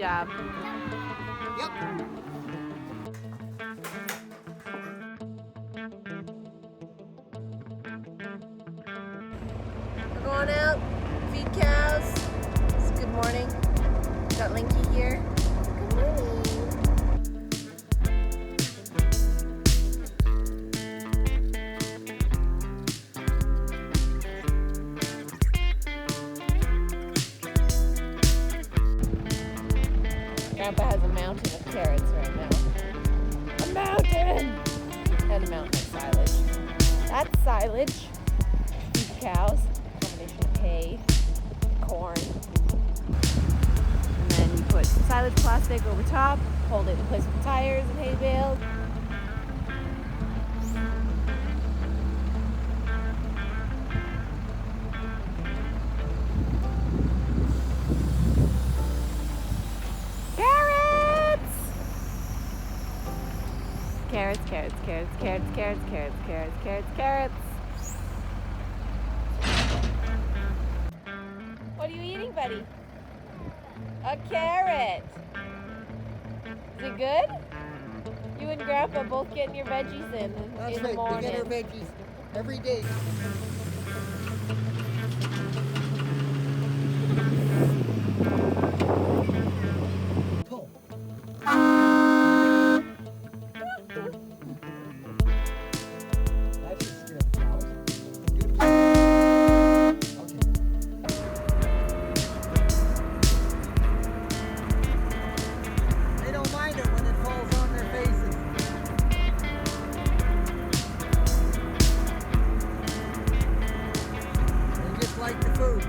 job. Yep. We're going out, feed cows. It's good morning. Got Linky here. Good morning. Grandpa has a mountain of carrots right now. A mountain! And a mountain of silage. That's silage. Feed cows. Combination of hay, corn. And then you put silage plastic over top, hold it in place with tires and hay bales. Carrots, carrots, carrots, carrots, carrots, carrots, carrots, carrots, carrots. What are you eating, buddy? A carrot. Is it good? You and Grandpa both getting your veggies in That's the right. morning. We get our veggies every day. Pull. That should scare the cows. They don't mind it when it falls on their faces. They just like the food.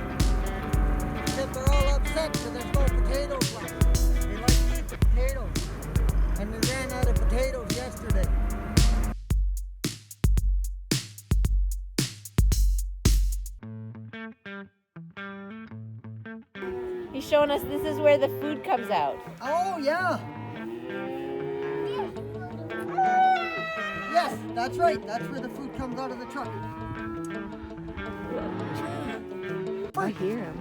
Except they're all upset because there's no potatoes left. They like to eat the potatoes. And we ran out of potatoes yesterday. He's showing us this is where the food comes out. Oh, yeah. Yes, that's right. That's where the food comes out of the truck. I hear him.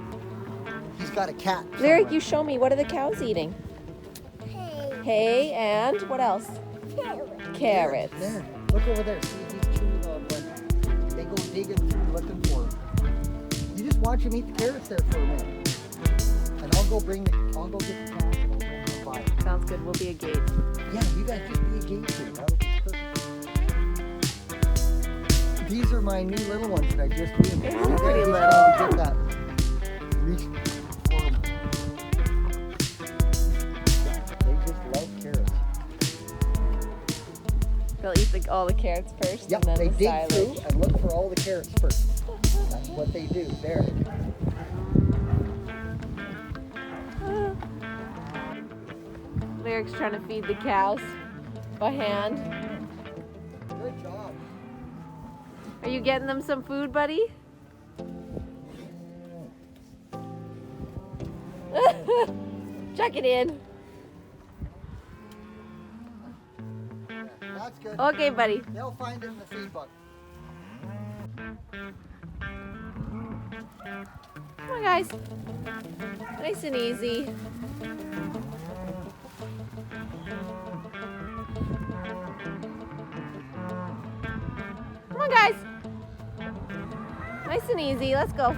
He's got a cat. Lyric, somewhere. you show me. What are the cows eating? Hay and what else? Carrots. There. Look over there. See, he's chewing on one. They go digging through looking for him. You just watch him eat the carrots there for a minute. And I'll go get the cat and I'll bring him by. Sounds good. We'll be a gate. Yeah, you guys just be a gate crew. That'll be perfect. These are my new little ones that I just named. They're See, they're pretty just little. trying to get that reach for 'em. They just love carrots. They'll eat all the carrots first Yep, and they then the dig silage. through and look for all the carrots first. That's what they do. There. Lyric's trying to feed the cows by hand. Good job. Are you getting them some food, buddy? Chuck it in. That's good. Okay, buddy. They'll find it in the feed bucket. Come on, guys. Nice and easy. Come on, guys. Nice and easy. Let's go.